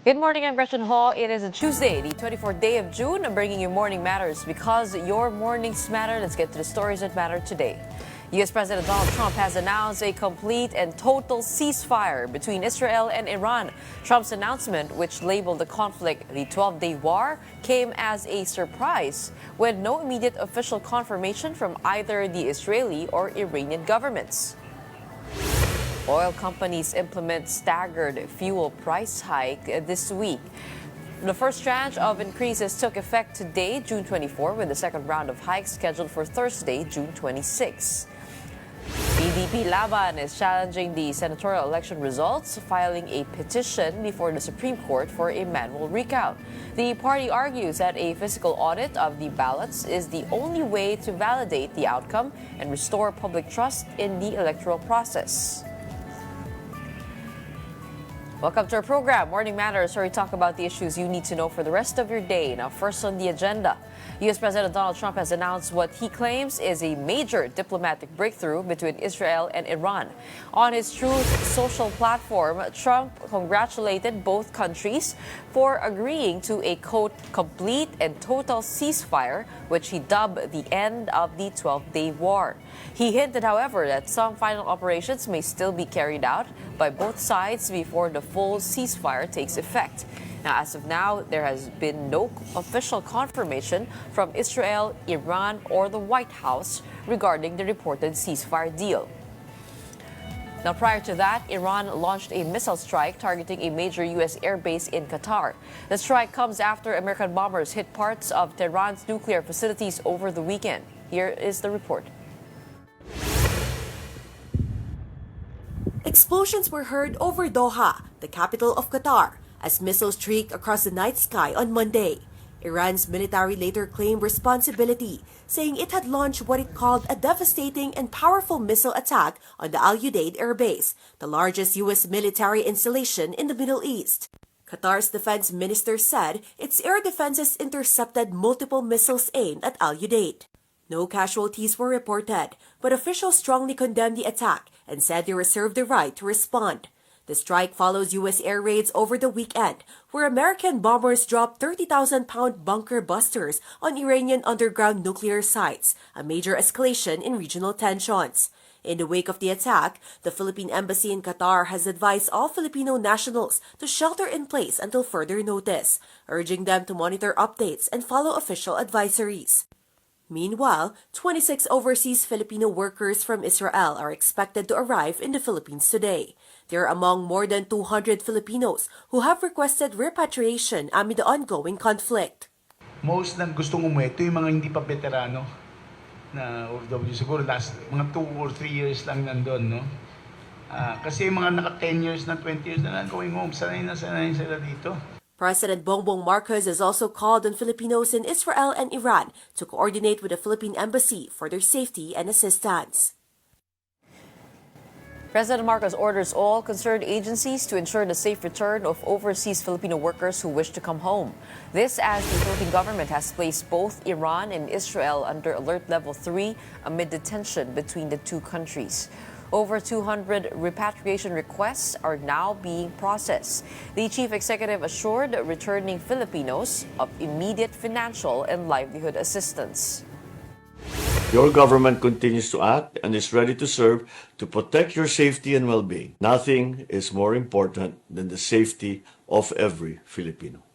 Good morning, I'm Gretchen Ho. It is a Tuesday, the 24th day of June. I'm bringing you Morning Matters because your mornings matter. Let's get to the stories that matter today. U.S. President Donald Trump has announced a complete and total ceasefire between Israel and Iran. Trump's announcement, which labeled the conflict the 12-day war, came as a surprise with no immediate official confirmation from either the Israeli or Iranian governments. Oil companies implement staggered fuel price hike this week. The first tranche of increases took effect today, June 24, with the second round of hikes scheduled for Thursday, June 26. PDP-Laban is challenging the senatorial election results, filing a petition before the Supreme Court for a manual recount. The party argues that a physical audit of the ballots is the only way to validate the outcome and restore public trust in the electoral process. Welcome to our program, Morning Matters, where we talk about the issues you need to know for the rest of your day. Now, first on the agenda, U.S. President Donald Trump has announced what he claims is a major diplomatic breakthrough between Israel and Iran. On his Truth social platform, Trump congratulated both countries for agreeing to a, quote, complete and total ceasefire, which he dubbed the end of the 12-day war. He hinted, however, that some final operations may still be carried out by both sides before the full ceasefire takes effect. Now, as of now, there has been no official confirmation from Israel, Iran, or the White House regarding the reported ceasefire deal. Now, prior to that, Iran launched a missile strike targeting a major U.S. airbase in Qatar. The strike comes after American bombers hit parts of Tehran's nuclear facilities over the weekend. Here is the report. Explosions were heard over Doha, the capital of Qatar, as missiles streaked across the night sky on Monday. Iran's military later claimed responsibility, saying it had launched what it called a devastating and powerful missile attack on the Al Udeid Air Base, the largest U.S. military installation in the Middle East. Qatar's defense minister said its air defenses intercepted multiple missiles aimed at Al Udeid. No casualties were reported, but officials strongly condemned the attack and said they reserve the right to respond. The strike follows U.S. air raids over the weekend, where American bombers dropped 30,000-pound bunker busters on Iranian underground nuclear sites, a major escalation in regional tensions. In the wake of the attack, the Philippine Embassy in Qatar has advised all Filipino nationals to shelter in place until further notice, urging them to monitor updates and follow official advisories. Meanwhile, 26 overseas Filipino workers from Israel are expected to arrive in the Philippines today. They are among more than 200 Filipinos who have requested repatriation amid the ongoing conflict. Most ng gustong umuwi, ito yung mga hindi pa veterano na OFW. Siguro last mga 2 or 3 years lang nandun, no? Kasi yung mga naka 10 years na 20 years na going home, sanay sila dito. President Bongbong Marcos has also called on Filipinos in Israel and Iran to coordinate with the Philippine Embassy for their safety and assistance. President Marcos orders all concerned agencies to ensure the safe return of overseas Filipino workers who wish to come home. This as the Philippine government has placed both Iran and Israel under Alert Level 3 amid the tension between the two countries. Over 200 repatriation requests are now being processed. The chief executive assured returning Filipinos of immediate financial and livelihood assistance. Your government continues to act and is ready to serve to protect your safety and well-being. Nothing is more important than the safety of every Filipino.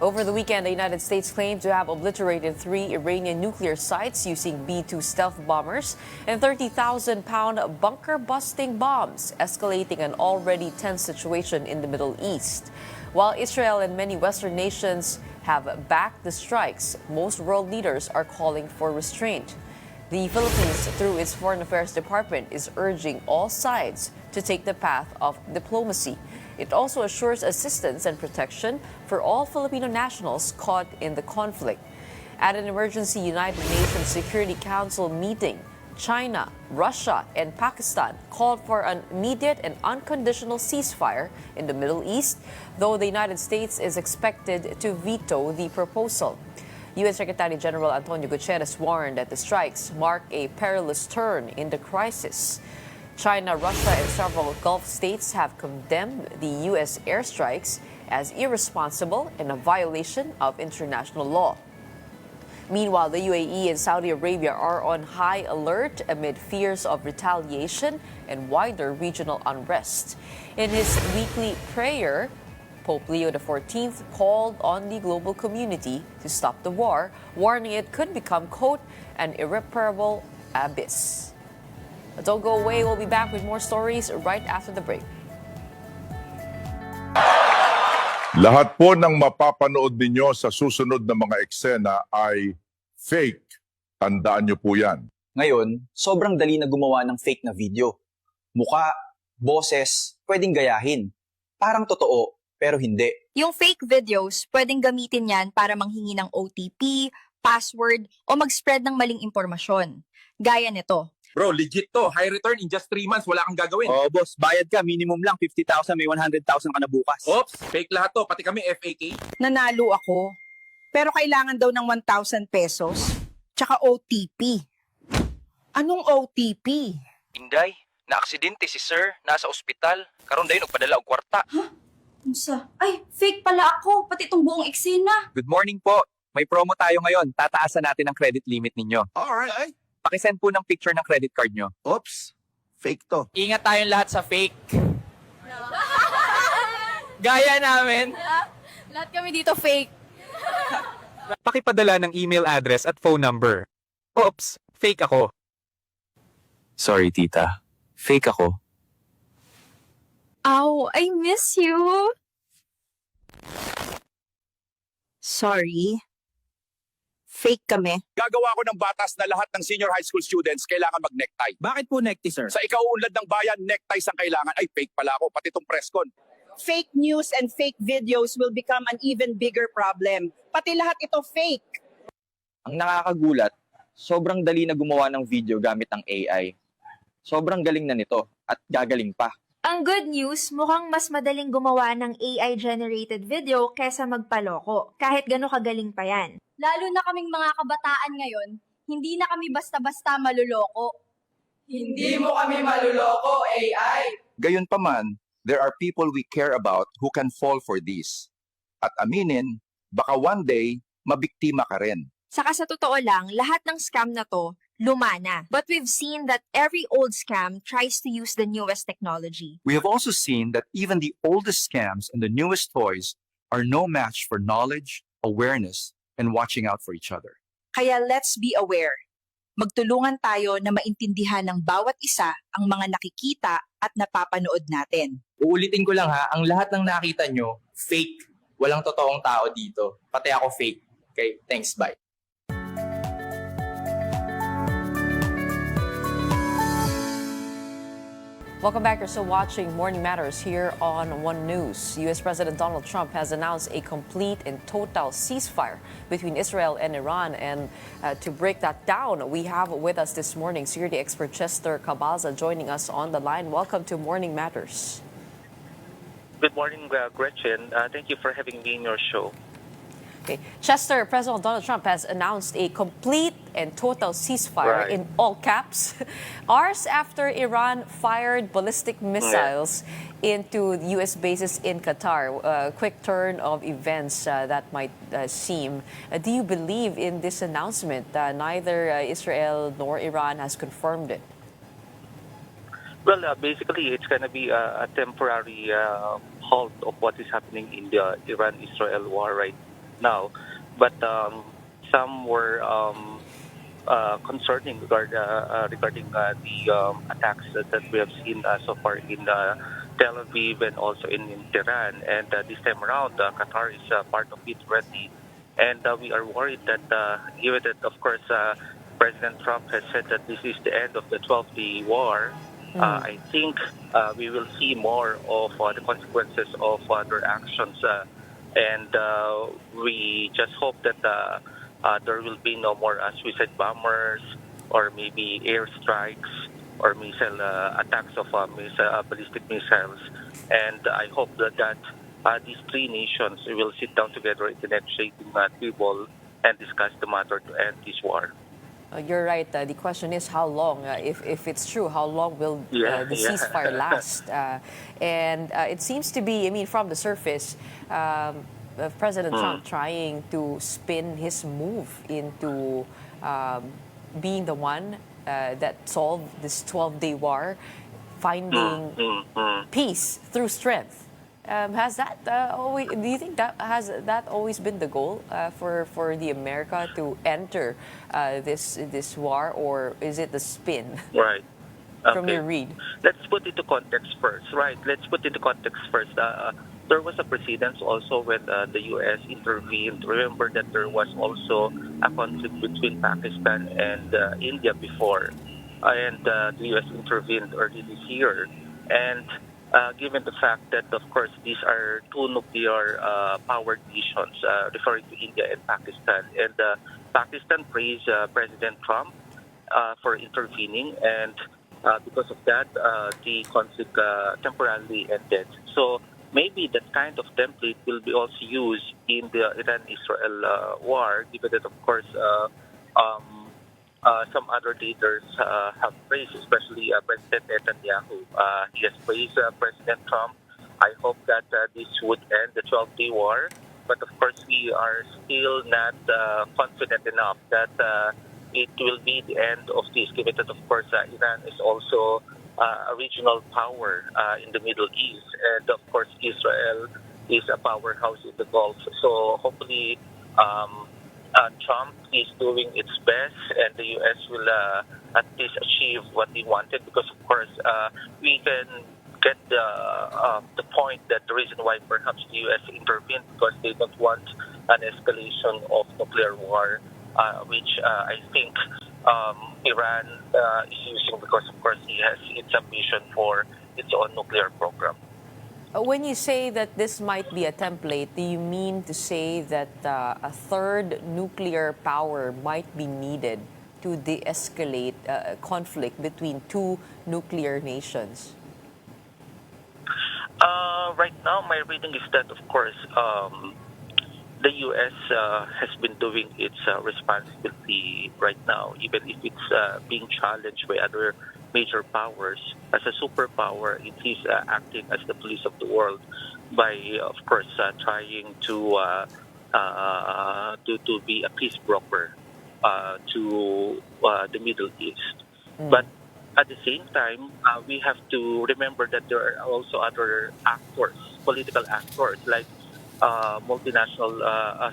Over the weekend, the United States claimed to have obliterated 3 Iranian nuclear sites using B-2 stealth bombers and 30,000-pound bunker-busting bombs, escalating an already tense situation in the Middle East. While Israel and many Western nations have backed the strikes, most world leaders are calling for restraint. The Philippines, through its Foreign Affairs Department, is urging all sides to take the path of diplomacy. It also assures assistance and protection for all Filipino nationals caught in the conflict. At an emergency United Nations Security Council meeting, China, Russia, and Pakistan called for an immediate and unconditional ceasefire in the Middle East, though the United States is expected to veto the proposal. U.S. Secretary General Antonio Guterres warned that the strikes mark a perilous turn in the crisis. China, Russia, and several Gulf states have condemned the U.S. airstrikes as irresponsible and a violation of international law. Meanwhile, the UAE and Saudi Arabia are on high alert amid fears of retaliation and wider regional unrest. In his weekly prayer, Pope Leo XIV called on the global community to stop the war, warning it could become, quote, an irreparable abyss. But don't go away. We'll be back with more stories right after the break. Lahat po ng mapapanood ninyo sa susunod na mga eksena ay fake. Tandaan nyo po yan. Ngayon, sobrang dali na gumawa ng fake na video. Muka, boses, pwedeng gayahin. Parang totoo, pero hindi. Yung fake videos, pwedeng gamitin yan para manghingi ng OTP, password, o mag-spread ng maling impormasyon. Gaya nito. Bro, legit to. High return in just 3 months. Wala kang gagawin. Oh, boss, bayad ka. Minimum lang 50,000, may 100,000 ka na bukas. Oops, fake lahat to. Pati kami FAK. Nanalo ako. Pero kailangan daw ng 1,000 pesos. Tsaka OTP. Anong OTP? Inday, na-aksidente si sir. Nasa ospital. Karon dayon nagpadala og kwarta. Unsa? Ay, fake pala ako. Pati itong buong eksena. Good morning po. May promo tayo ngayon. Tataasan natin ang credit limit ninyo. Alright. Pakisend po ng picture ng credit card nyo. Oops, fake to. Ingat tayong lahat sa fake. Gaya namin. Lahat kami dito fake. Pakipadala ng email address at phone number. Oops, fake ako. Sorry, tita. Fake ako. Ow, I miss you. Sorry. Fake kami. Gagawa ko ng batas na lahat ng senior high school students kailangan mag-necktie. Bakit po necktie, sir? Sa ikauunlad ng bayan, neckties ang kailangan. Ay, fake pala ako, pati itong press con. Fake news and fake videos will become an even bigger problem. Pati lahat ito fake. Ang nakakagulat, sobrang dali na gumawa ng video gamit ang AI. Sobrang galing na nito at gagaling pa. Ang good news, mukhang mas madaling gumawa ng AI-generated video kesa magpaloko, kahit gano'ng kagaling pa yan. Lalo na kaming mga kabataan ngayon, hindi na kami basta-basta maluloko. Hindi mo kami maluloko, AI. Gayunpaman, there are people we care about who can fall for this. At aminin, baka one day, mabiktima ka rin. Saka sa totoo lang, lahat ng scam na to, lumana. But we've seen that every old scam tries to use the newest technology. We have also seen that even the oldest scams and the newest toys are no match for knowledge, awareness, and watching out for each other. Kaya let's be aware. Magtulungan tayo na maintindihan ng bawat isa ang mga nakikita at napapanood natin. Uulitin ko lang ha, ang lahat ng nakita nyo, fake. Walang totoong tao dito. Pati ako fake. Okay, thanks, bye. Welcome back. You're still watching Morning Matters here on One News. U.S. President Donald Trump has announced a complete and total ceasefire between Israel and Iran. And to break that down, we have with us this morning security expert Chester Cabalza joining us on the line. Welcome to Morning Matters. Good morning, Gretchen. Thank you for having me in your show. Okay. Chester, President Donald Trump has announced a complete and total ceasefire in all caps, hours after Iran fired ballistic missiles into U.S. bases in Qatar. Quick turn of events that might seem. Do you believe in this announcement? Neither Israel nor Iran has confirmed it. Well, basically, it's going to be a temporary halt of what is happening in the Iran-Israel war right now, but some were concerning regarding the attacks that we have seen so far in Tel Aviv and also in Tehran. And this time around, Qatar is part of it already. And we are worried that, given that, of course, President Trump has said that this is the end of the 12-day war, I think we will see more of the consequences of their actions. And we just hope that there will be no more suicide bombers or maybe airstrikes or missile attacks of ballistic missiles. And I hope that these three nations will sit down together at the negotiating table and discuss the matter to end this war. You're right. The question is how long, if it's true, how long will the ceasefire last? And it seems to be, I mean, from the surface, President Trump trying to spin his move into being the one that solved this 12-day war, finding peace through strength. Has that always? Do you think that has that always been the goal for the America to enter this war, or is it the spin? Right. From your read? Let's put into context first, right? Let's put into context first. There was a precedence also when the U.S. intervened. Remember that there was also a conflict between Pakistan and India before, and the U.S. intervened early this year. And given the fact that, of course, these are two nuclear powered nations, referring to India and Pakistan, and Pakistan praised President Trump for intervening, and because of that, the conflict temporarily ended. So maybe that kind of template will be also used in the Iran-Israel war, given that, of course, some other leaders have praised, especially President Netanyahu. He has praised President Trump. I hope that this would end the 12-day war. But of course, we are still not confident enough that it will be the end of this, given that, of course, Iran is also a regional power in the Middle East. And of course, Israel is a powerhouse in the Gulf. So hopefully, Trump is doing its best, and the U.S. will at least achieve what he wanted. Because of course, we can get the point that the reason why perhaps the U.S. intervened because they don't want an escalation of nuclear war, which I think Iran is using because of course it has its ambition for its own nuclear program. When you say that this might be a template, do you mean to say that a third nuclear power might be needed to de-escalate conflict between two nuclear nations? Right now, my reading is that, of course, the U.S. has been doing its responsibility right now, even if it's being challenged by other major powers. As a superpower, it is acting as the police of the world by, of course, trying to be a peace broker to the Middle East. But at the same time, we have to remember that there are also other actors, political actors, like multinational,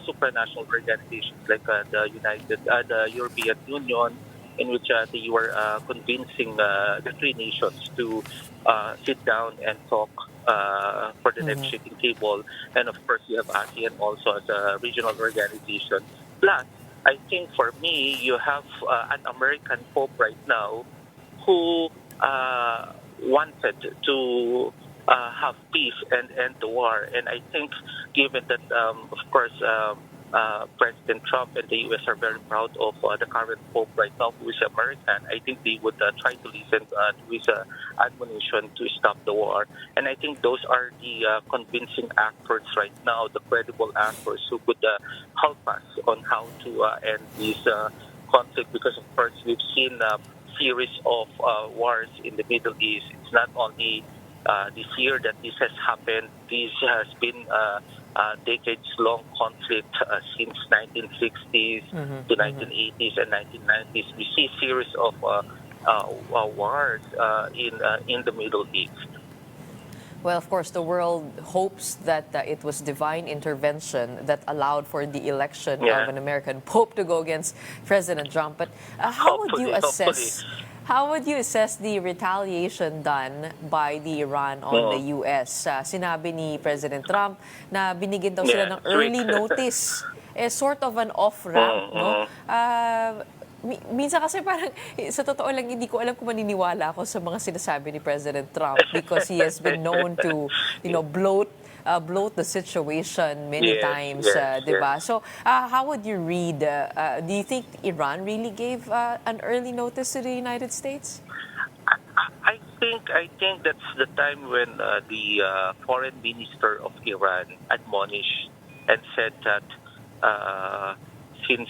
supranational organizations like the European Union, in which they were convincing the three nations to sit down and talk for the next shaking table. And of course, you have ASEAN also as a regional organization. Plus, I think for me, you have an American Pope right now who wanted to have peace and end the war. And I think given that, of course, President Trump and the U.S. are very proud of the current Pope right now, who is American, I think they would try to listen to his admonition to stop the war. And I think those are the convincing actors right now, the credible actors who could help us on how to end this conflict. Because, of course, we've seen a series of wars in the Middle East. It's not only this year that this has happened. This has been decades-long conflict since 1960s to 1980s and 1990s. We see a series of wars in the Middle East. Well, of course, the world hopes that it was divine intervention that allowed for the election of an American Pope to go against President Trump. But how would you assess? How would you assess the retaliation done by the Iran on the U.S.? Sinabi ni President Trump na binigyan daw sila ng early notice. Sort of an off-ramp, no? Minsan kasi parang, sa totoo lang, hindi ko alam kung maniniwala ako sa mga sinasabi ni President Trump because he has been known to, bloat the situation many times, diba? So, how would you read? Do you think Iran really gave an early notice to the United States? I think that's the time when the foreign minister of Iran admonished and said that since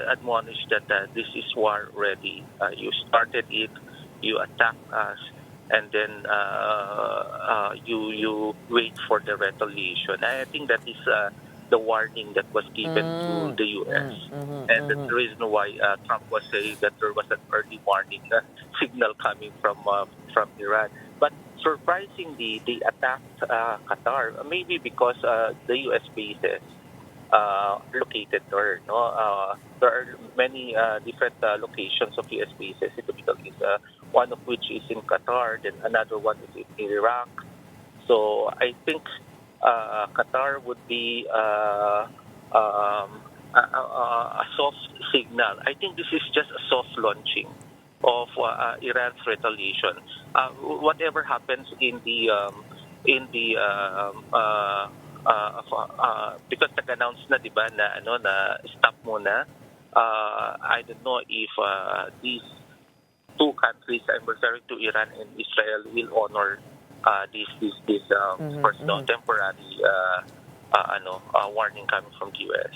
admonished that this is war ready. You started it, you attacked us, and then you wait for the retaliation. I think that is the warning that was given to the U.S. And that's the reason why Trump was saying that there was an early warning signal coming from Iran. But surprisingly, they attacked Qatar, maybe because the U.S. bases located there. No, there are many different locations of U.S. bases in the Middle East. One of which is in Qatar, then another one is in Iraq. So I think Qatar would be a soft signal. I think this is just a soft launching of Iran's retaliation. Whatever happens in the because nag-announce na, di ba, na stop muna. I don't know if these two countries, I'm referring to Iran and Israel, will honor this temporary warning coming from the US.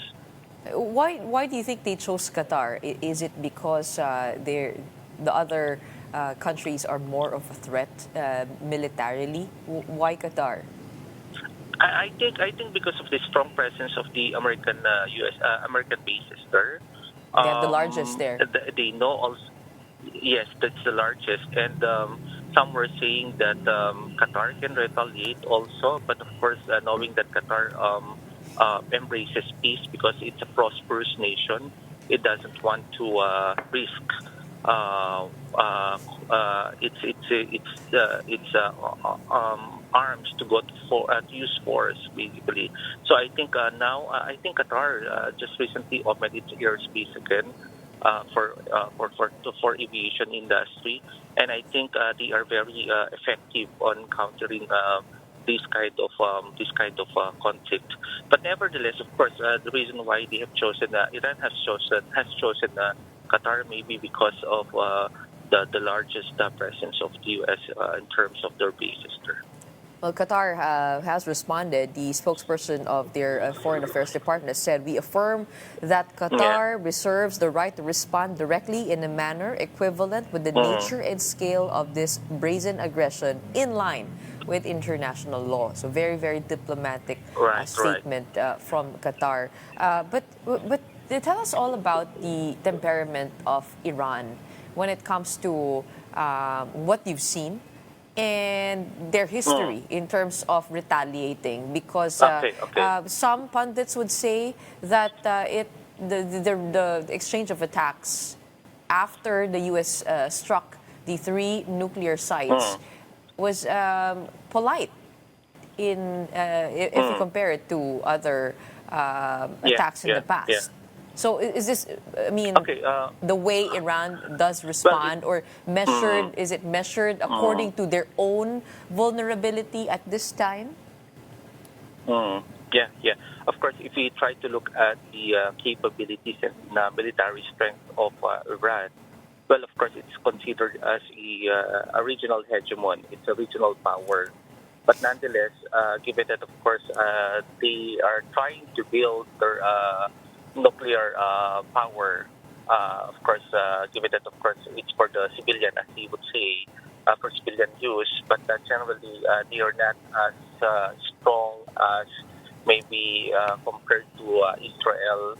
Why do you think they chose Qatar? Is it because the other countries are more of a threat militarily? Why Qatar? I think because of the strong presence of the American American bases there. They have the largest there. They know also. Yes, that's the largest, and some were saying that Qatar can retaliate also, but of course, knowing that Qatar embraces peace because it's a prosperous nation, it doesn't want to risk its arms to go to use force, basically. So I think now I think Qatar just recently opened its airspace again. For aviation industry, and I think they are very effective on countering this kind of conflict. But nevertheless, of course, the reason why they have chosen Iran has chosen Qatar maybe because of the largest presence of the U.S. In terms of their bases there. Well, Qatar has responded. The spokesperson of their Foreign Affairs Department said, "We affirm that Qatar reserves the right to respond directly in a manner equivalent with the nature and scale of this brazen aggression in line with international law." So very, very diplomatic statement from Qatar. But they tell us all about the temperament of Iran when it comes to what you've seen and their history in terms of retaliating, because some pundits would say that the exchange of attacks after the U.S. struck the 3 nuclear sites was polite if you compare it to other attacks in the past. Yeah. So is this, I mean, the way Iran does respond, or measured, is it measured according to their own vulnerability at this time? Yeah. Of course, if we try to look at the capabilities and military strength of Iran, well, of course, it's considered as a regional hegemon. It's a regional power. But nonetheless, given that, of course, they are trying to build their nuclear power, of course, given that, of course, it's for the civilian, as he would say, for civilian use, but generally they are not as strong as maybe compared to Israel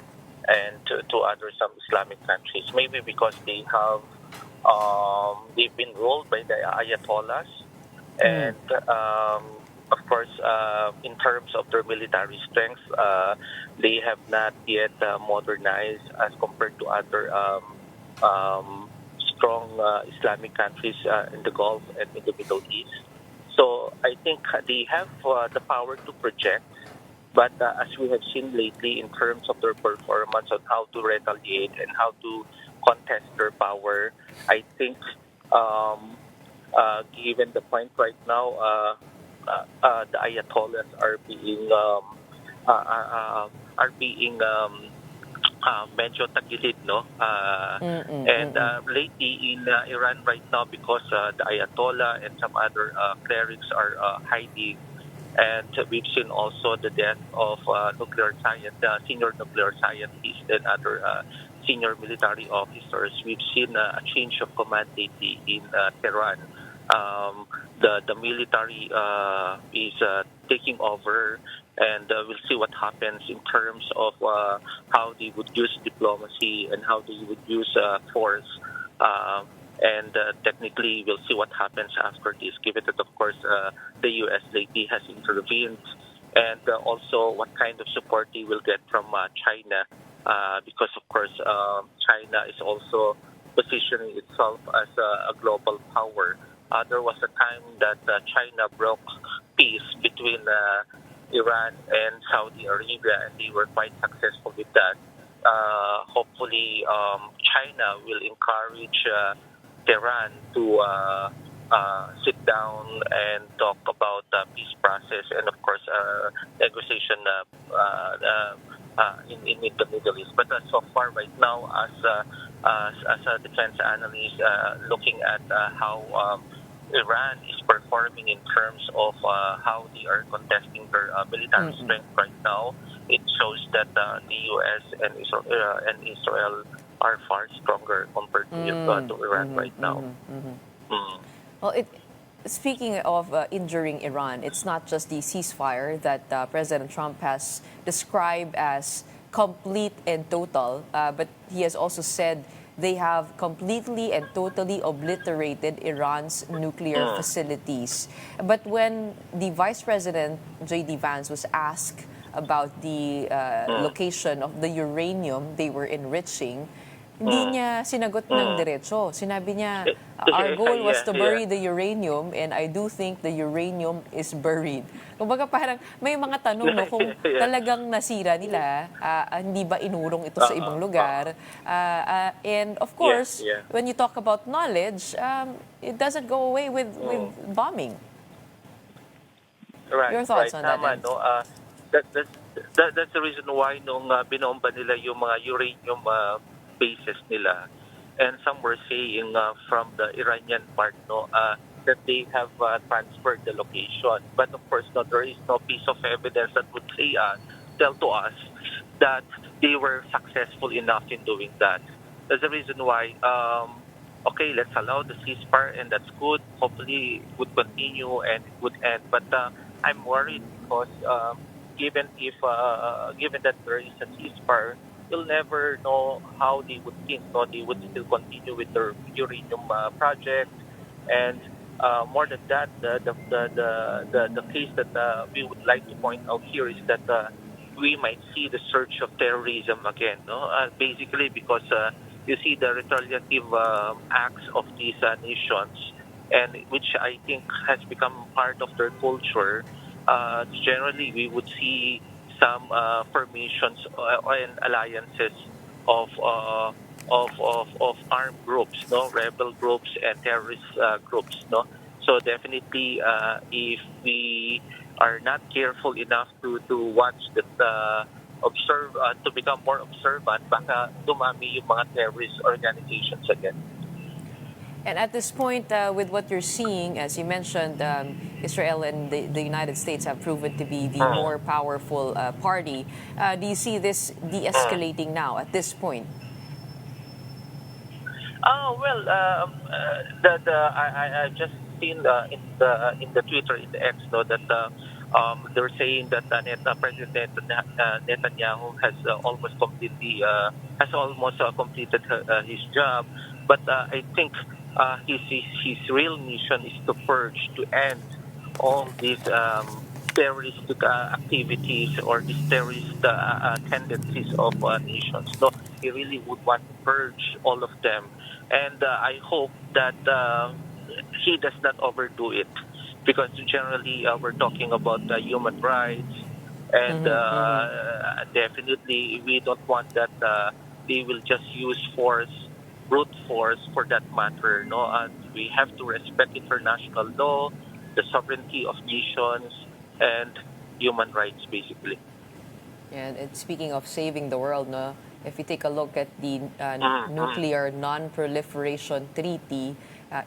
and to other some Islamic countries. Maybe because they have they've been ruled by the Ayatollahs, and of course, in terms of their military strength, they have not yet modernized as compared to other strong Islamic countries in the Gulf and in the Middle East. So I think they have the power to project, but as we have seen lately in terms of their performance on how to retaliate and how to contest their power, I think given the point right now, the Ayatollahs are being medyo tagilid, no? And lately in Iran right now, because the Ayatollah and some other clerics are hiding And we've seen also the death of senior nuclear scientists and other senior military officers. We've seen a change of command lately in Tehran. The military is taking over, and we'll see what happens in terms of how they would use diplomacy and how they would use force. And technically, we'll see what happens after this, given that, of course, the U.S. lately has intervened, and also what kind of support they will get from China, because, of course, China is also positioning itself as a global power. There was a time that China broke peace between Iran and Saudi Arabia, and they were quite successful with that. Hopefully, China will encourage Tehran to sit down and talk about the peace process and, of course, negotiation in the Middle East. But so far, right now, as a defense analyst, looking at how Iran is performing in terms of how they are contesting their military strength right now, it shows that the U.S. and Israel are far stronger compared to Iran right now. Well, speaking of injuring Iran, it's not just the ceasefire that President Trump has described as complete and total, but he has also said they have completely and totally obliterated Iran's nuclear facilities. But when the Vice President, J.D. Vance, was asked about the location of the uranium they were enriching, hindi niya sinagot ng diretso. Sinabi niya, our goal was to bury the uranium, and I do think the uranium is buried. Kumbaga parang may mga tanong no, kung talagang nasira nila, hindi ba inurong ito sa ibang lugar? And of course, when you talk about knowledge, it doesn't go away with bombing. Right, Your thoughts on that? No? That's the reason why nung binomba nila yung mga uranium bases nila, and some were saying from the Iranian part that they have transferred the location. But of course, there is no piece of evidence that would tell to us that they were successful enough in doing that. That's the reason why, okay, let's allow the ceasefire, and that's good. Hopefully, it would continue and it would end. But I'm worried because given that there is a ceasefire, you'll never know how they would think. No, they would still continue with their uranium project, and more than that, the case that we would like to point out here is that we might see the surge of terrorism again. No, basically because you see the retaliative acts of these nations, and which I think has become part of their culture. Generally, we would see some formations and alliances of armed groups, rebel groups and terrorist groups, So definitely, if we are not careful enough to watch that, observe, to become more observant, baka dumami yung mga terrorist organizations again. And at this point, with what you're seeing, as you mentioned, Israel and the United States have proven to be the more powerful party. Do you see this de-escalating now at this point? Oh well, I just seen in the Twitter, in the X, that they're saying that President Netanyahu has almost completed his job, but I think his real mission is to purge, to end all these terroristic activities or these terrorist tendencies of nations. So he really would want to purge all of them, and I hope that he does not overdo it, because generally we're talking about human rights, and definitely we don't want that they will just use force, brute force for that matter. We have to respect international law, the sovereignty of nations, and human rights, basically. And speaking of saving the world, if you take a look at the nuclear non-proliferation treaty,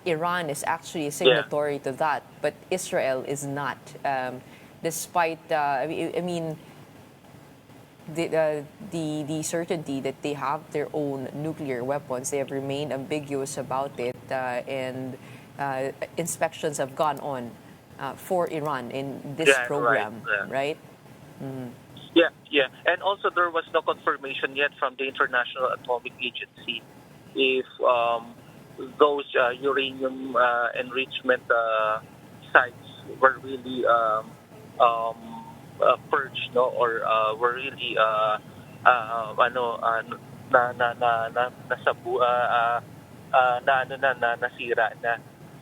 Iran is actually a signatory to that, but Israel is not. despite, I mean, the certainty that they have their own nuclear weapons. They have remained ambiguous about it, and inspections have gone on for Iran in this program, right? Yeah. And also there was no confirmation yet from the International Atomic Agency if those uranium enrichment sites were really purged, no, or were really nasira na.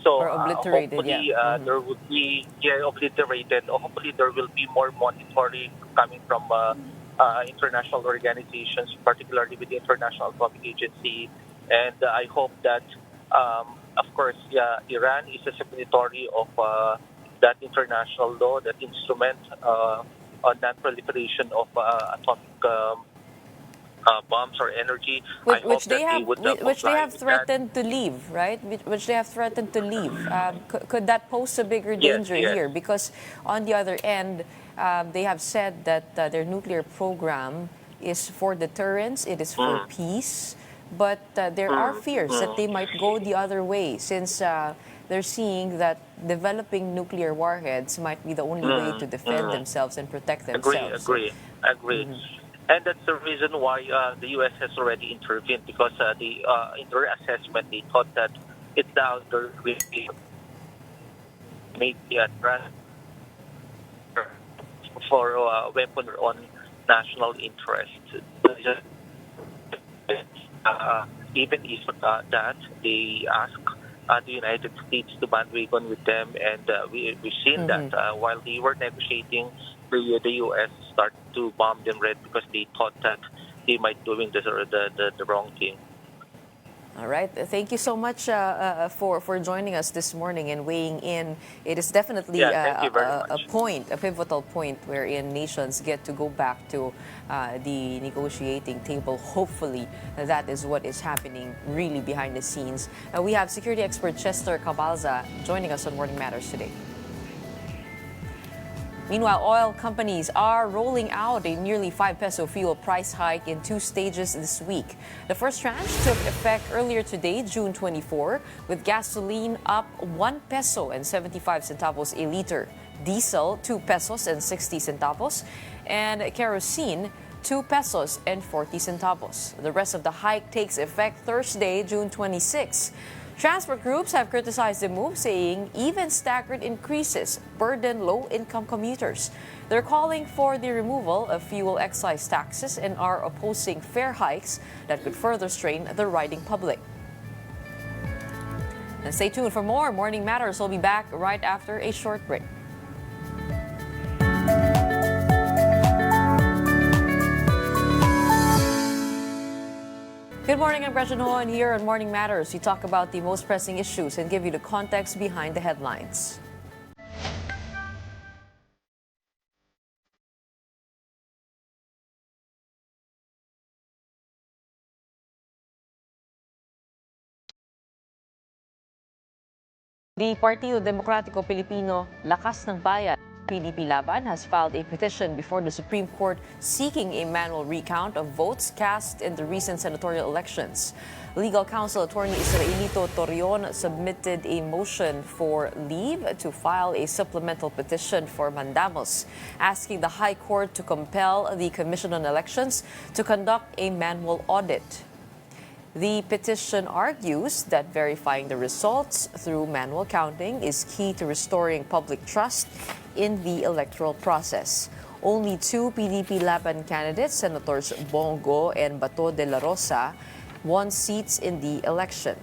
So Or obliterated, hopefully there would be obliterated. Hopefully there will be more monitoring coming from international organizations, particularly with the International Atomic Agency, and I hope that, of course, Iran is a signatory of that international law, that instrument on non-proliferation of atomic bombs or energy. Which they have threatened to leave, right? Which they have threatened to leave. Could that pose a bigger danger here? Because on the other end, they have said that their nuclear program is for deterrence, it is for peace, but there are fears that they might go the other way, since they're seeing that developing nuclear warheads might be the only way to defend themselves and protect themselves. Agree. And that's the reason why the U.S. has already intervened, because in their assessment, they thought that it now there will be maybe a threat for a weapon on national interest. Even if that, they ask the United States to bandwagon with them, and we've seen that while they were negotiating, the U.S. started to bomb them red because they thought that they might doing the wrong thing. All right. Thank you so much for joining us this morning and weighing in. It is definitely a pivotal point wherein nations get to go back to the negotiating table. Hopefully, that is what is happening really behind the scenes. We have security expert Chester Cabalza joining us on Morning Matters today. Meanwhile, oil companies are rolling out a nearly 5 peso fuel price hike in 2 stages this week. The first tranche took effect earlier today, June 24, with gasoline up 1 peso and 75 centavos a liter, diesel 2 pesos and 60 centavos, and kerosene 2 pesos and 40 centavos. The rest of the hike takes effect Thursday, June 26. Transport groups have criticized the move, saying even staggered increases burden low-income commuters. They're calling for the removal of fuel excise taxes and are opposing fare hikes that could further strain the riding public. And stay tuned for more Morning Matters. We'll be back right after a short break. Good morning, I'm Gretchen Ho, and here on Morning Matters, we talk about the most pressing issues and give you the context behind the headlines. The Partido Demokratiko Pilipino, Lakas ng Bayan, PDP-Laban, has filed a petition before the Supreme Court seeking a manual recount of votes cast in the recent senatorial elections. Legal counsel attorney Israelito Torreon submitted a motion for leave to file a supplemental petition for mandamus, asking the High Court to compel the Commission on Elections to conduct a manual audit. The petition argues that verifying the results through manual counting is key to restoring public trust in the electoral process. Only 2 PDP-Laban candidates, Senators Bongo and Bato de la Rosa, won seats in the election.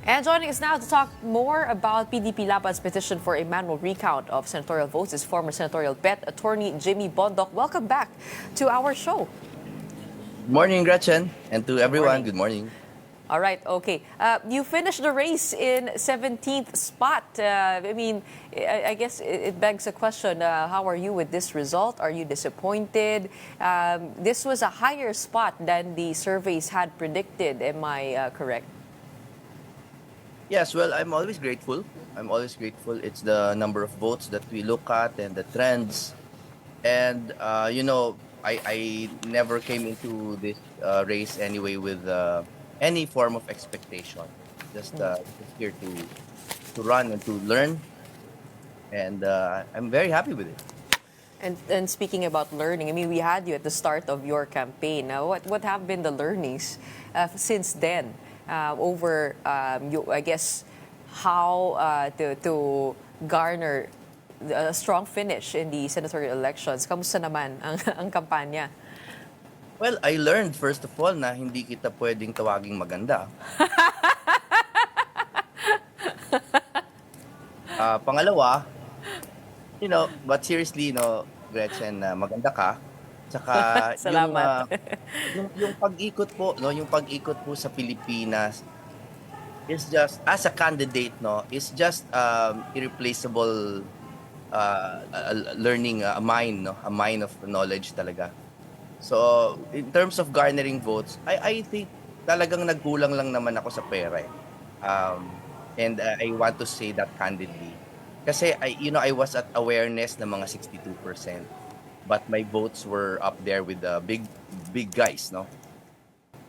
And joining us now to talk more about PDP-Laban's petition for a manual recount of senatorial votes is former senatorial bet attorney Jimmy Bondoc. Welcome back to our show. Morning, Gretchen, and to everyone, good morning. All right, okay. You finished the race in 17th spot. I guess it begs a question, how are you with this result? Are you disappointed? This was a higher spot than the surveys had predicted. Am I correct? Yes, well, I'm always grateful. I'm always grateful. It's the number of votes that we look at and the trends. And, I never came into this race anyway with any form of expectation. Just here to run and to learn. And I'm very happy with it. And speaking about learning, I mean, we had you at the start of your campaign. Now, what have been the learnings since then over, I guess, how to garner a strong finish in the senatorial elections? Kamusta naman ang kampanya? Well, I learned first of all na hindi kita pwedeng tawaging maganda. Pangalawa, but seriously, Gretchen, maganda ka. Tsaka Salamat. yung pag-ikot po, yung pag-ikot po sa Pilipinas is just as a candidate, is just irreplaceable learning, a mine of knowledge talaga. So, in terms of garnering votes, I think talagang nagkulang lang naman ako sa pera. And I want to say that candidly. Kasi I was at awareness ng mga 62%. But my votes were up there with the big guys, no?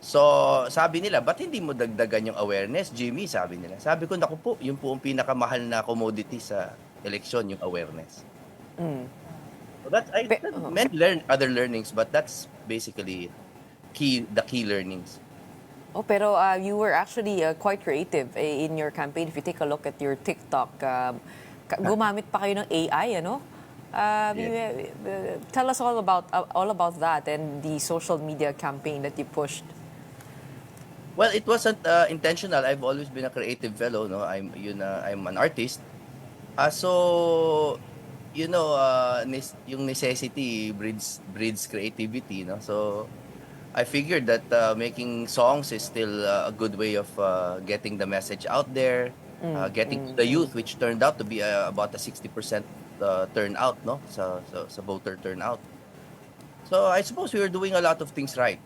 So, sabi nila, ba't hindi mo dagdagan yung awareness, Jimmy? Sabi nila. Sabi ko, naku po, yun po ang pinakamahal na commodity sa eleksyon, yung awareness. So many other learnings, but that's basically the key learnings. Oh, pero you were actually quite creative in your campaign. If you take a look at your TikTok, gumamit pa kayo ng AI, ano? Tell us all about that and the social media campaign that you pushed. Well, it wasn't intentional. I've always been a creative fellow, no? I'm an artist. So yung necessity breeds creativity, no? So I figured that making songs is still a good way of getting the message out there, getting to the youth, which turned out to be about a 60% turnout, no? Sa voter turnout. So I suppose we were doing a lot of things right.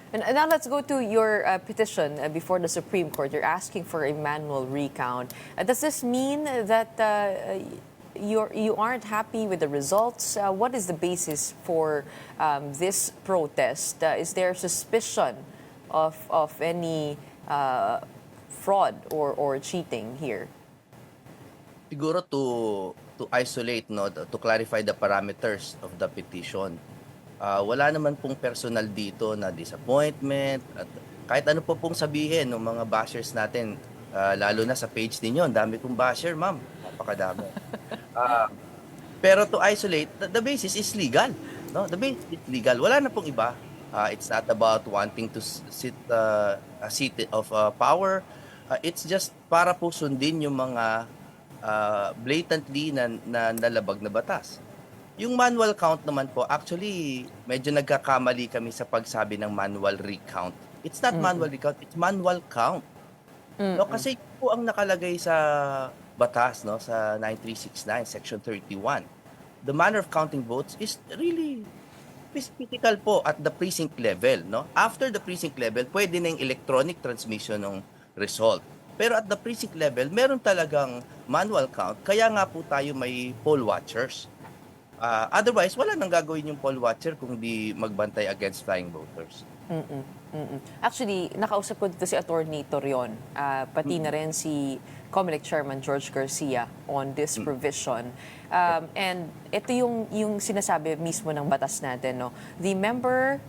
And now let's go to your petition before the Supreme Court. You're asking for a manual recount. Does this mean that you aren't happy with the results? What is the basis for this protest? Is there suspicion of any fraud or cheating here? Siguro to isolate, no, to clarify the parameters of the petition. Wala naman pong personal dito na disappointment at kahit ano po pong sabihin ng mga bashers natin, lalo na sa page ninyo, ang dami kong basher, ma'am, napakadami. Pero to isolate, the basis is legal, no? The basis is legal. Wala na pong iba. It's not about wanting to sit a seat of power. It's just para po sundin yung mga blatantly na nalabag na batas. Yung manual count naman po, actually, medyo nagkakamali kami sa pagsabi ng manual recount. It's not manual recount, it's manual count. No, kasi po ang nakalagay sa batas, no, sa 9369, Section 31. The manner of counting votes is really physical po at the precinct level, no? After the precinct level, pwede na yung electronic transmission ng result. Pero at the precinct level, meron talagang manual count, kaya nga po tayo may poll watchers. Otherwise, wala nang gagawin yung poll watcher kung di magbantay against flying voters. Actually, nakausap ko dito si Attorney Torion, pati na rin si Comelec Chairman George Garcia on this provision. And ito yung sinasabi mismo ng batas natin, no? The member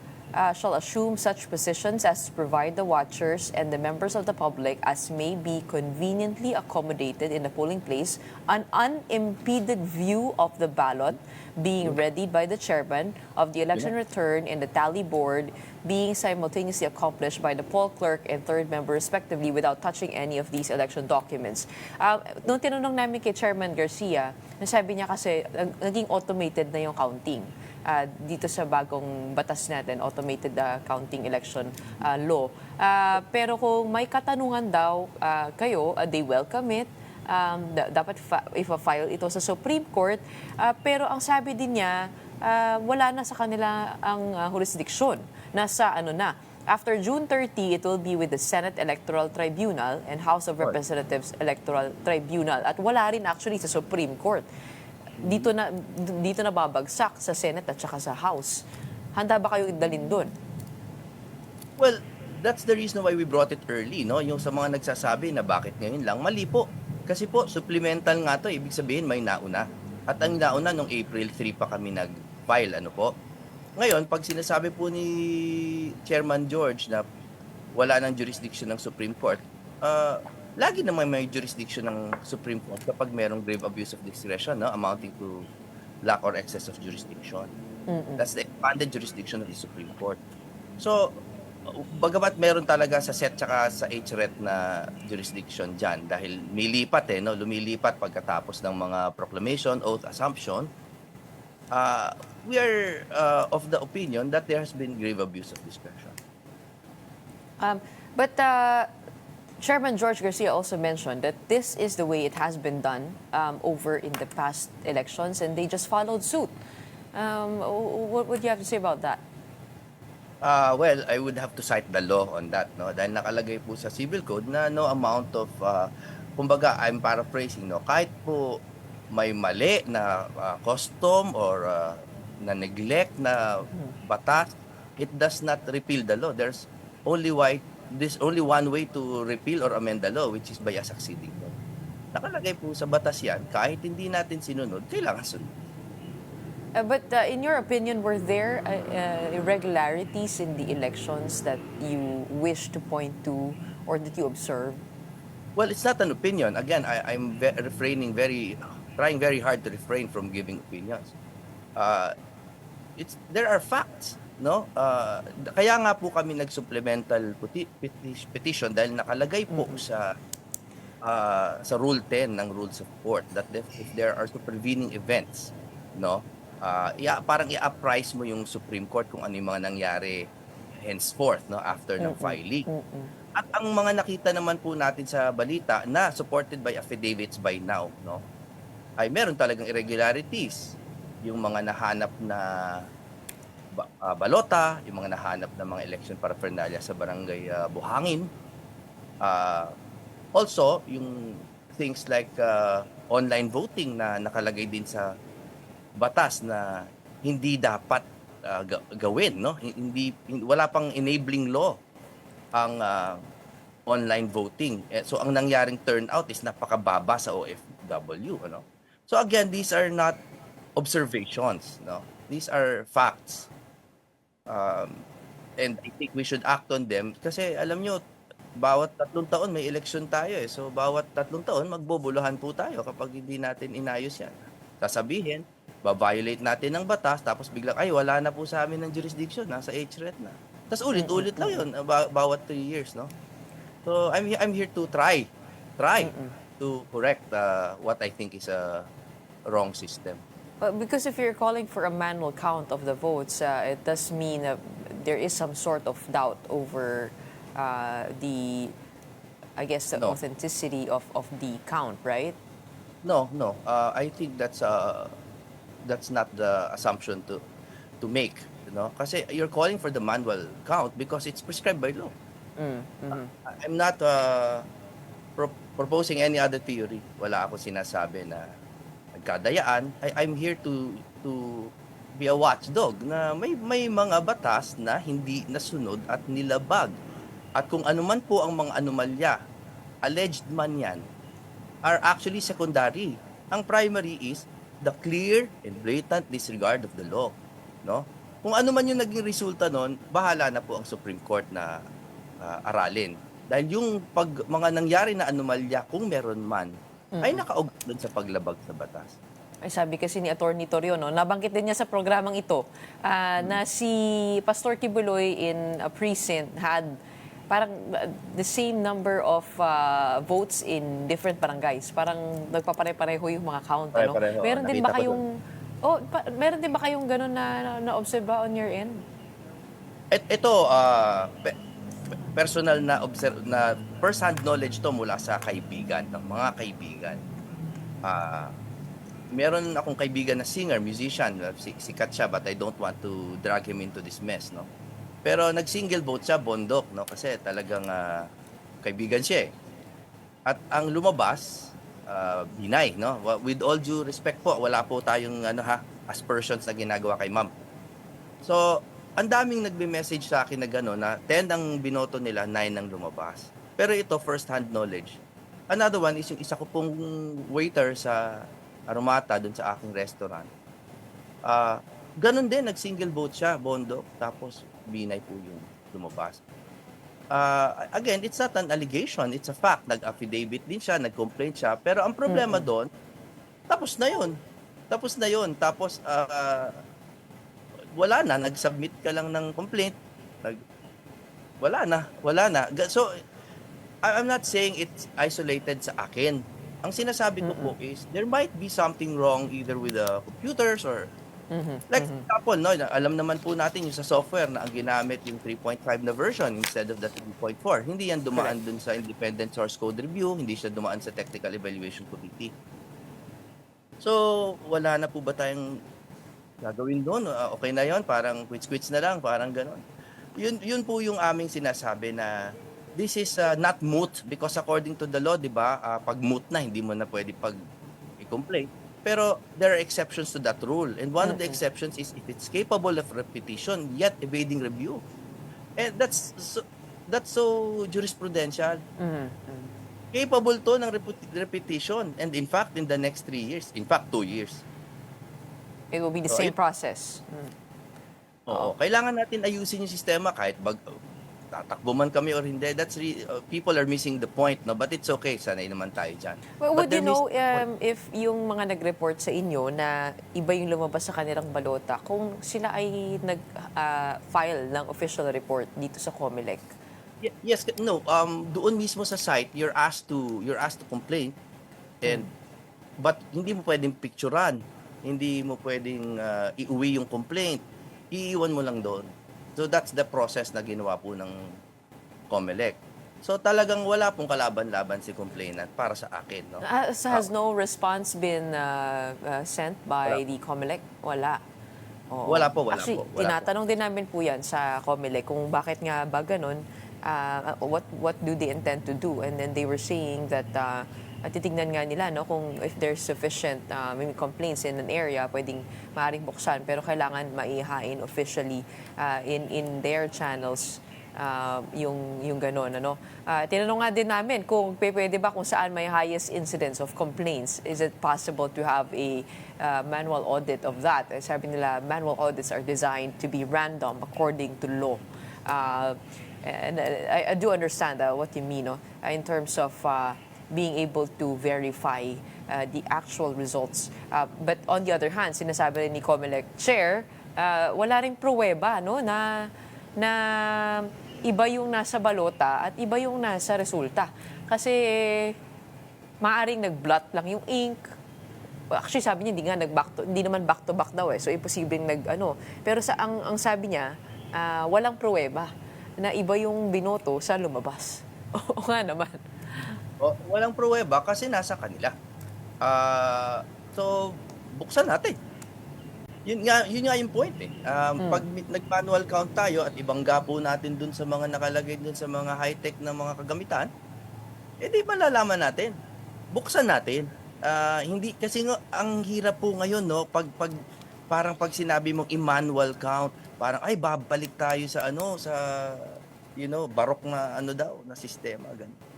shall assume such positions as to provide the watchers and the members of the public as may be conveniently accommodated in the polling place an unimpeded view of the ballot being readied by the chairman of the election return and the tally board being simultaneously accomplished by the poll clerk and third member respectively without touching any of these election documents. Nung tinanong namin kay Chairman Garcia, nasabi niya kasi naging automated na yung counting. Dito sa bagong batas natin, automated counting election law. Pero kung may katanungan daw kayo, they welcome it. Dapat i-file ito sa Supreme Court. Pero ang sabi din niya, wala na sa kanila ang jurisdiction. Nasa After June 30, it will be with the Senate Electoral Tribunal and House of Representatives Electoral Tribunal. At wala rin actually sa Supreme Court. Dito na babagsak sa Senate at saka sa House. Handa ba kayo idalin doon? Well, that's the reason why we brought it early, no? Yung sa mga nagsasabi na bakit ngayon lang, mali po. Kasi po, supplemental nga to, ibig sabihin may nauna. At ang nauna, nung April 3 pa kami nag-file, ano po? Ngayon, pag sinasabi po ni Chairman George na wala ng jurisdiction ng Supreme Court, lagi naman may jurisdiction ng Supreme Court kapag merong grave abuse of discretion, no? Amounting to lack or excess of jurisdiction. That's the expanded jurisdiction of the Supreme Court. So, bagamat meron talaga sa SET tsaka sa HRET na jurisdiction dyan dahil milipat no? Lumilipat pagkatapos ng mga proclamation, oath, assumption, we are of the opinion that there has been grave abuse of discretion. But Chairman George Garcia also mentioned that this is the way it has been done over in the past elections and they just followed suit. What would you have to say about that? Well, I would have to cite the law on that, no? Dahil nakalagay po sa Civil Code na no amount of, kumbaga, I'm paraphrasing, no? Kahit po may mali na custom or na neglect na batas, it does not repeal the law. There's only one way to repeal or amend the law, which is by a succeeding law. Nakalagay po sa batas yan, kahit hindi natin sinunod, kailangan sunod. But in your opinion, were there irregularities in the elections that you wish to point to or that you observed? Well, it's not an opinion. Again, I'm trying very hard to refrain from giving opinions. There are facts, no? Kaya nga po kami nag-supplemental petition dahil nakalagay po sa Rule 10 ng Rules of Court that if there are supervening events, no? Parang i-apprise mo yung Supreme Court kung ano yung mga nangyari henceforth, no, after ng filing. At ang mga nakita naman po natin sa balita na supported by affidavits by now, no, ay meron talagang irregularities. Yung mga nahanap na balota, yung mga nahanap na mga election paraphernalia sa barangay Buhangin. Also, yung things like online voting na nakalagay din sa batas na hindi dapat gawin, no? Wala pang enabling law ang online voting. So ang nangyaring turnout is napakababa sa OFW, ano? So again, these are not observations, no? These are facts. And I think we should act on them kasi alam nyo, bawat 3 taon may election tayo eh. So bawat 3 taon magbubuluhan po tayo kapag hindi natin inayos yan. Sasabihin, ba-violate natin ng batas, tapos biglang, ay, wala na po sa amin ng jurisdiction, nasa HRET na. Tapos ulit-ulit lang yun, bawat 3 years, no? So, I'm here to try to correct what I think is a wrong system. Because if you're calling for a manual count of the votes, it does mean there is some sort of doubt over the authenticity of the count, right? No. I think that's not the assumption to make, you know, kasi you're calling for the manual count because it's prescribed by law. I'm not proposing any other theory. Wala akong sinasabi na nagkadayaan. I'm here to be a watchdog na may mga batas na hindi nasunod at nilabag. At kung ano man po ang mga anomalya, alleged man yan, are actually secondary. Ang primary is the clear and blatant disregard of the law, no? Kung ano man yung naging resulta nun, bahala na po ang Supreme Court na aralin. Dahil yung mga nangyari na anomalya, kung meron man, ay nakaugnay sa paglabag sa batas. Ay, sabi kasi ni Attorney Torrio, no, nabanggit din niya sa programang ito na si Pastor Kibuloy in a precinct had parang the same number of votes in different barangays. Parang nagpapare-pareho yung mga count, ano? Meron din ba kayong meron din ba kayong ganun na observe on your end? Ito personal na first-hand knowledge to mula sa kaibigan, ng mga kaibigan. Meron akong kaibigan na singer, musician, sikat siya, but I don't want to drag him into this mess, no? Pero nag-single vote siya, bondok, no? Kasi talagang kaibigan siya eh. At ang lumabas, binay, no? With all due respect po, wala po tayong aspersions na ginagawa kay ma'am. So, ang daming nagbe-message sa akin na gano'n, na 10 ang binoto nila, 9 ang lumabas. Pero ito, first-hand knowledge. Another one is yung isa ko pong waiter sa Aromata, dun sa aking restaurant. Ganon din, nag-single vote siya, bondok, tapos binay po yung lumabas. Again, it's not an allegation, it's a fact. Nag-affidavit din siya, nag-complain siya, pero ang problema doon, tapos na yun. Tapos, wala na, nag-submit ka lang ng complaint, wala na. So, I'm not saying it's isolated sa akin. Ang sinasabi ko po is, there might be something wrong either with the computers or like example, no, alam naman po natin yung sa software na ang ginamit yung 3.5 na version instead of the 3.4. Hindi yan dumaan dun sa independent source code review, hindi siya dumaan sa technical evaluation committee. So, wala na po ba tayong gagawin doon? Okay na yon, parang quits na lang, parang ganon. Yun po yung aming sinasabi na this is not moot because according to the law, di ba, pag moot na, hindi mo na pwede i-complain. Pero there are exceptions to that rule. And one of the exceptions is if it's capable of repetition yet evading review. And that's so jurisprudential. Capable to ng repetition. And in fact, in the next 3 years, in fact, 2 years. It will be the same process. Oo. Kailangan natin ayusin yung sistema kahit tatakbo man kami or hindi. That's people are missing the point, no? But it's okay, sanay naman tayo dyan. Well, would you know if yung mga nag-report sa inyo na iba yung lumabas sa kanilang balota, kung sila ay nag-file ng official report dito sa COMELEC? Yes, no. Doon mismo sa site, you're asked to complain, but hindi mo pwedeng picturean, hindi mo pwedeng iuwi yung complaint, iiwan mo lang doon. So that's the process na ginawa po ng COMELEC. So talagang wala pong kalaban-laban si complainant para sa akin. No? Has no response been sent by the COMELEC? Wala. Oo. Wala po. Actually, tinatanong din namin po yan sa COMELEC kung bakit nga ba ganun, what do they intend to do? And then they were saying that titignan nga nila kung if there's sufficient maybe complaints in an area, pwedeng maaaring buksan, pero kailangan maihain officially in their channels yung gano'n. Tinanong nga din namin kung pwede ba kung saan may highest incidence of complaints. Is it possible to have a manual audit of that? Sabi nila, manual audits are designed to be random according to law. And I do understand what you mean in terms of being able to verify the actual results. But on the other hand, sinasabi rin ni COMELEC Chair, wala ring pruweba na iba yung nasa balota at iba yung nasa resulta. Kasi maaring nag-blot lang yung ink. Actually, sabi niya, hindi naman back-to-back daw So, imposibleng Pero ang sabi niya, walang pruweba na iba yung binoto sa lumabas. Oo nga naman. Walang pruweba kasi nasa kanila. So, buksan natin. Yun nga yung point Pag nag-manual count tayo at ibangga po natin dun sa mga nakalagay dun sa mga high-tech na mga kagamitan, di malalaman natin. Buksan natin. Hindi kasi ang hirap po ngayon parang pag sinabi mong i-manual count, parang babalik tayo sa barok na na sistema ganun.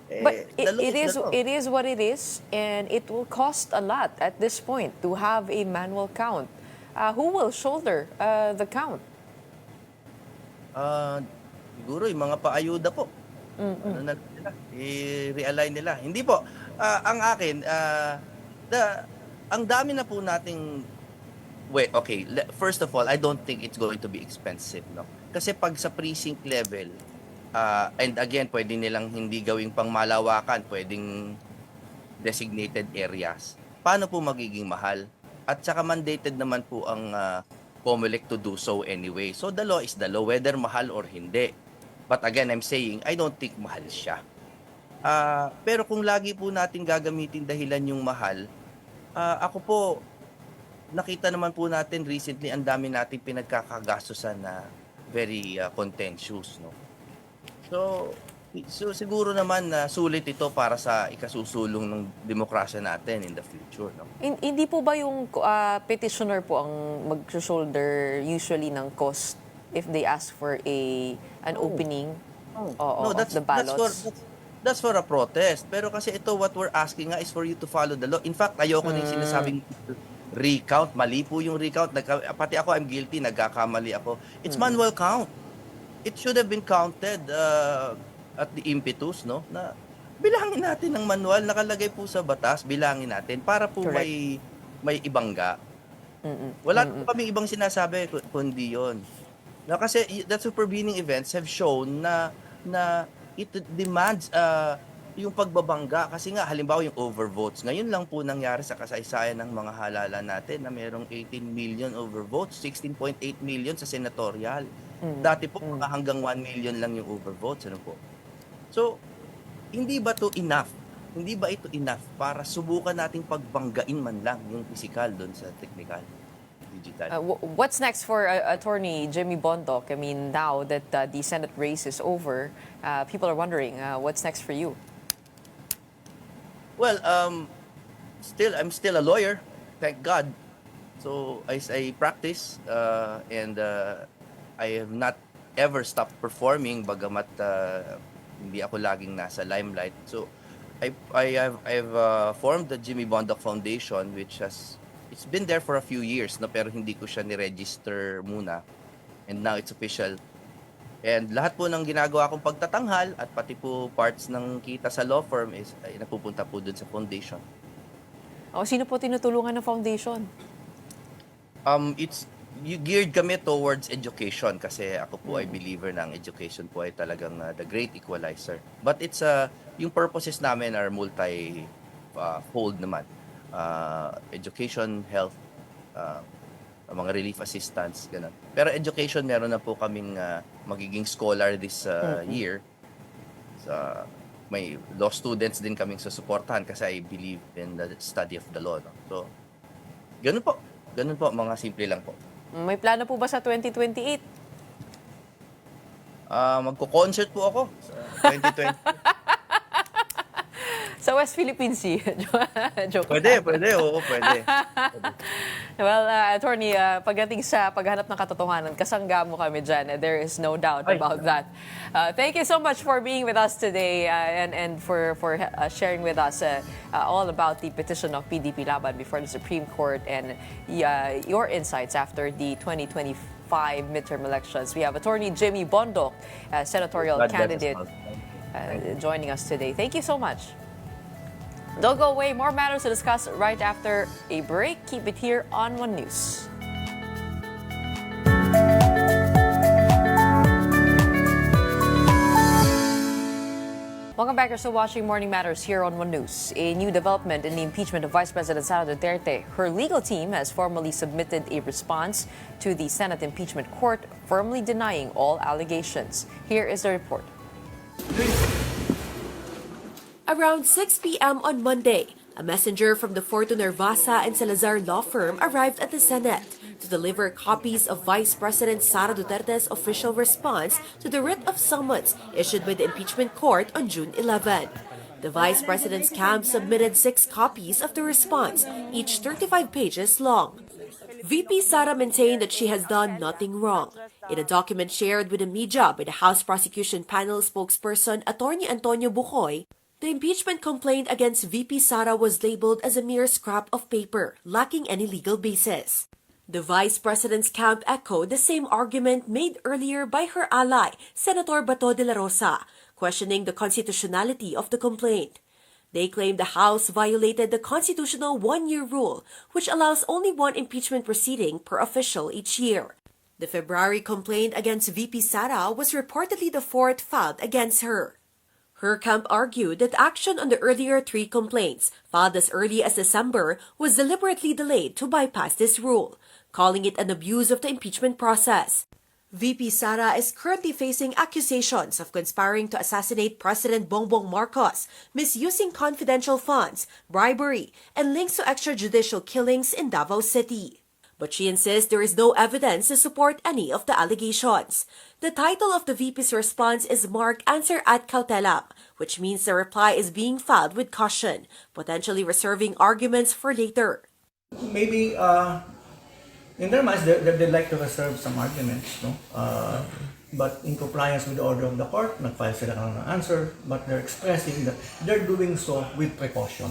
But it is what it is, and it will cost a lot at this point to have a manual count. Who will shoulder the count? Siguro yung mga paayuda po. I-realign nila. Hindi po. Ang akin, ang dami na po nating first of all, I don't think it's going to be expensive, no? Kasi pag sa precinct level, and again, pwede nilang hindi gawing pangmalawakan, pwedeng designated areas. Paano po magiging mahal? At saka mandated naman po ang COMELEC to do so anyway. So the law is the law, whether mahal or hindi. But again, I'm saying, I don't think mahal siya. Pero kung lagi po natin gagamitin dahilan yung mahal, ako po, nakita naman po natin recently, ang dami natin pinagkakagastusan na very contentious, no? So siguro naman na sulit ito para sa ikasusulong ng demokrasya natin in the future, no? Hindi po ba yung petitioner po ang mag-shoulder usually ng cost if they ask for an opening No, of the ballots? that's for a protest. Pero kasi ito, what we're asking nga is for you to follow the law. In fact, ayoko na yung sinasabing recount. Mali po yung recount. Pati ako, I'm guilty. Nagkakamali ako. It's manual count. It should have been counted at the impetus, no? Na bilangin natin ng manual. Nakalagay po sa batas, bilangin natin para po may ibangga. Wala po kaming ibang sinasabi kundi yun. Na kasi the supervening events have shown na it demands yung pagbabangga. Kasi nga, halimbawa yung overvotes. Ngayon lang po nangyari sa kasaysayan ng mga halala natin na mayroong 18 million overvotes, 16.8 million sa senatorial. Dati po, hanggang 1 million lang yung overvotes. Ano po? So, hindi ba to enough? Hindi ba ito enough para subukan nating pagbanggain man lang yung physical doon sa technical, digital? What's next for Attorney Jimmy Bondoc? I mean, now that the Senate race is over, people are wondering, what's next for you? Well, I'm still a lawyer, thank God. So I practice and I have not ever stopped performing bagamat hindi ako laging nasa limelight. So I've formed the Jimmy Bondoc Foundation, which it's been there for a few years, no, pero hindi ko siya ni-register muna. And now it's official. And lahat po ng ginagawa kong pagtatanghal at pati po parts ng kita sa law firm ay napupunta po dun sa foundation. Sino po tinutulungan ng foundation? Geared kami towards education kasi ako po ay believer ng education po ay talagang the great equalizer. But yung purposes namin are multi-fold naman. Education, health, mga relief assistance, ganun. Pero education, meron na po kaming magiging scholar this year. May law students din kaming susuportahan kasi I believe in the study of the law. No? So, ganun po. Ganun po, mga simple lang po. May plano po ba sa 2028? Magko-concert po ako sa 2020. Sa West Philippine Sea. Joke. Pwede, oo, pwede. Well, Attorney, pagdating sa paghanap ng katotohanan, kasangga mo kami dyan. There is no doubt about that. Thank you so much for being with us today and for sharing with us all about the petition of PDP-Laban before the Supreme Court and your insights after the 2025 midterm elections. We have Attorney Jimmy Bondoc, senatorial candidate, joining us today. Thank you so much. Don't go away. More matters to discuss right after a break. Keep it here on One News. Welcome back. You're still watching Morning Matters here on One News. A new development in the impeachment of Vice President Sara Duterte. Her legal team has formally submitted a response to the Senate impeachment court, firmly denying all allegations. Here is the report. Around 6 p.m. on Monday, a messenger from the Fortuner Vasa and Salazar law firm arrived at the Senate to deliver copies of Vice President Sara Duterte's official response to the writ of summons issued by the impeachment court on June 11. The Vice President's camp submitted 6 copies of the response, each 35 pages long. VP Sara maintained that she has done nothing wrong. In a document shared with the media by the House Prosecution Panel spokesperson Attorney Antonio Bujoy, the impeachment complaint against VP Sara was labeled as a mere scrap of paper, lacking any legal basis. The Vice President's camp echoed the same argument made earlier by her ally, Senator Bato de la Rosa, questioning the constitutionality of the complaint. They claim the House violated the constitutional one-year rule, which allows only one impeachment proceeding per official each year. The February complaint against VP Sara was reportedly the 4th filed against her. Her camp argued that action on the earlier 3 complaints, filed as early as December, was deliberately delayed to bypass this rule, calling it an abuse of the impeachment process. VP Sara is currently facing accusations of conspiring to assassinate President Bongbong Marcos, misusing confidential funds, bribery, and links to extrajudicial killings in Davao City. But she insists there is no evidence to support any of the allegations. The title of the VP's response is marked Answer ad Cautelam, which means the reply is being filed with caution, potentially reserving arguments for later. Maybe in their minds, they'd like to reserve some arguments, no? But in compliance with the order of the court, nag-file sila ng answer, but they're expressing that they're doing so with precaution.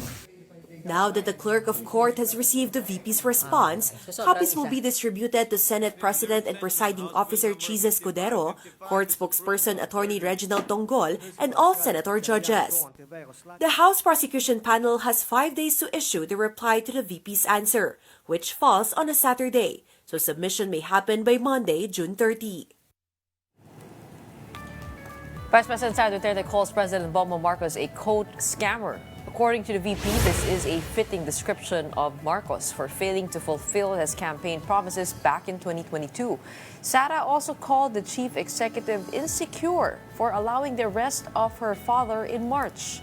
Now that the clerk of court has received the VP's response, copies will be distributed to Senate President and Presiding Officer Chis Escudero, court spokesperson Attorney Reginald Tonggol, and all senator judges. The House Prosecution Panel has 5 days to issue the reply to the VP's answer, which falls on a Saturday, so submission may happen by Monday, June 30. Vice President Sara Duterte calls President Bongbong Marcos a quote scammer. According to the VP, this is a fitting description of Marcos for failing to fulfill his campaign promises back in 2022. Sara also called the chief executive insecure for allowing the arrest of her father in March.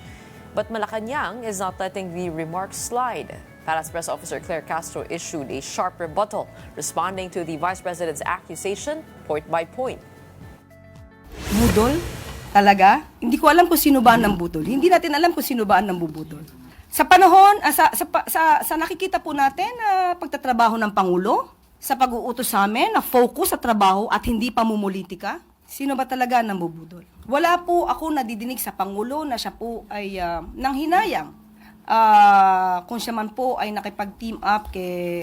But Malacanang is not letting the remarks slide. Palace Press Officer Claire Castro issued a sharp rebuttal, responding to the Vice President's accusation point by point. Budol? Talaga? Hindi ko alam kung sino ba ang nambudol. Hindi natin alam kung sino ba ang nambubudol. Sa panahon, sa nakikita po natin na pagtatrabaho ng Pangulo, sa pag-uutos sa amin na focus sa trabaho at hindi pamumulitika, sino ba talaga ang nambubudol? Wala po ako nadidinig sa Pangulo na siya po ay nanghinayang kung siya man po ay nakipag-team up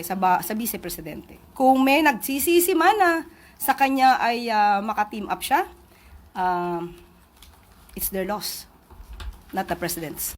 sa Vice Presidente. Kung may nagsisisi man na sa kanya ay maka-team up siya, it's their loss, not the President's.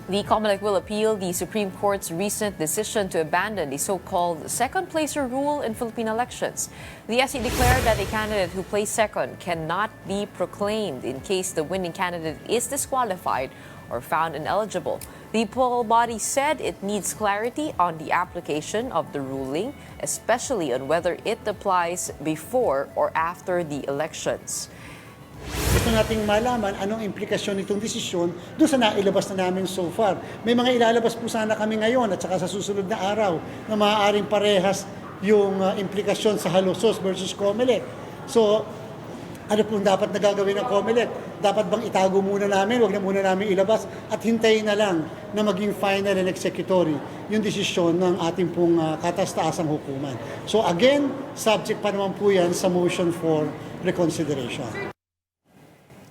The COMELEC will appeal the Supreme Court's recent decision to abandon the so-called second-placer rule in Philippine elections. The SC declared that a candidate who placed second cannot be proclaimed in case the winning candidate is disqualified or found ineligible. The poll body said it needs clarity on the application of the ruling, especially on whether it applies before or after the elections. Gusto nating malaman anong implikasyon nitong desisyon doon sa nailabas na namin so far. May mga ilalabas po sana kami ngayon at saka sa susunod na araw na maaaring parehas yung implikasyon sa Halosos versus COMELEC. So, ano pong dapat na gagawin ng COMELEC? Dapat bang itago muna namin, wag na muna namin ilabas at hintayin na lang na maging final and executory yung desisyon ng ating pong kataas-taasang hukuman. So again, subject pa naman po yan sa motion for reconsideration.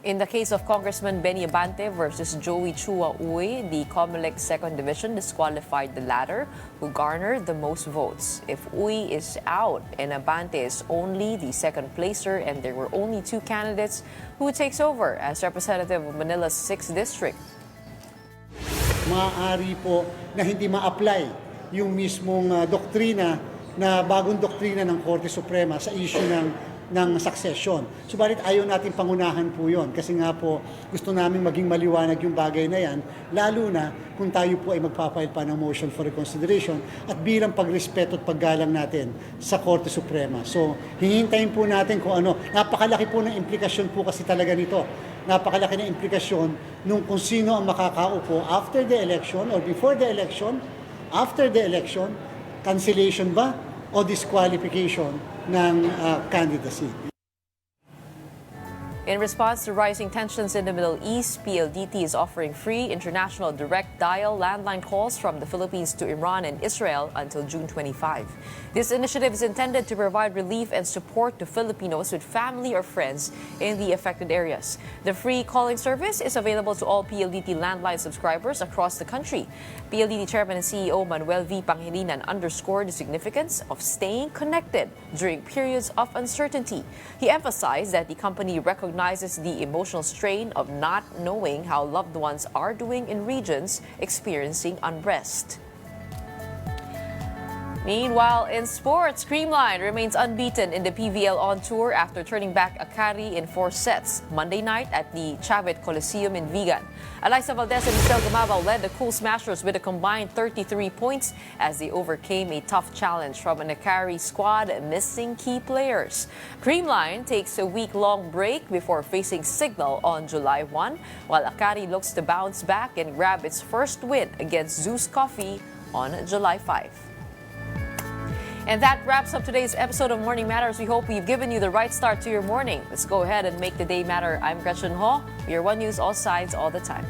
In the case of Congressman Benny Abante versus Joey Chua Uy, the COMELEC Second Division disqualified the latter, who garnered the most votes. If Uy is out and Abante is only the second placer and there were only 2 candidates, who takes over as representative of Manila's 6th District? Maaari po na hindi ma-apply yung mismong doktrina na bagong doktrina ng Korte Suprema sa issue ng succession. Subalit ayaw natin pangunahan po yon kasi nga po gusto namin maging maliwanag yung bagay na yan, lalo na kung tayo po ay magpapile pa ng motion for reconsideration at bilang pagrespeto at paggalang natin sa Korte Suprema. So, hihintayin po natin kung ano. Napakalaki po ng implikasyon po kasi talaga nito. Napakalaki ng implikasyon nung kung sino ang makakaupo after the election or before the election, after the election, cancellation ba o disqualification ng candidacy. In response to rising tensions in the Middle East, PLDT is offering free international direct dial landline calls from the Philippines to Iran and Israel until June 25. This initiative is intended to provide relief and support to Filipinos with family or friends in the affected areas. The free calling service is available to all PLDT landline subscribers across the country. PLDT Chairman and CEO Manuel V. Pangilinan underscored the significance of staying connected during periods of uncertainty. He emphasized that the company recognizes the emotional strain of not knowing how loved ones are doing in regions experiencing unrest. Meanwhile, in sports, Creamline remains unbeaten in the PVL on tour after turning back Akari in 4 sets Monday night at the Chavit Coliseum in Vigan. Alyssa Valdez and Michelle Gumabao led the Cool Smashers with a combined 33 points as they overcame a tough challenge from an Akari squad missing key players. Creamline takes a week-long break before facing Signal on July 1, while Akari looks to bounce back and grab its first win against Zeus Coffee on July 5. And that wraps up today's episode of Morning Matters. We hope we've given you the right start to your morning. Let's go ahead and make the day matter. I'm Gretchen Ho, your One News All Sides all the time.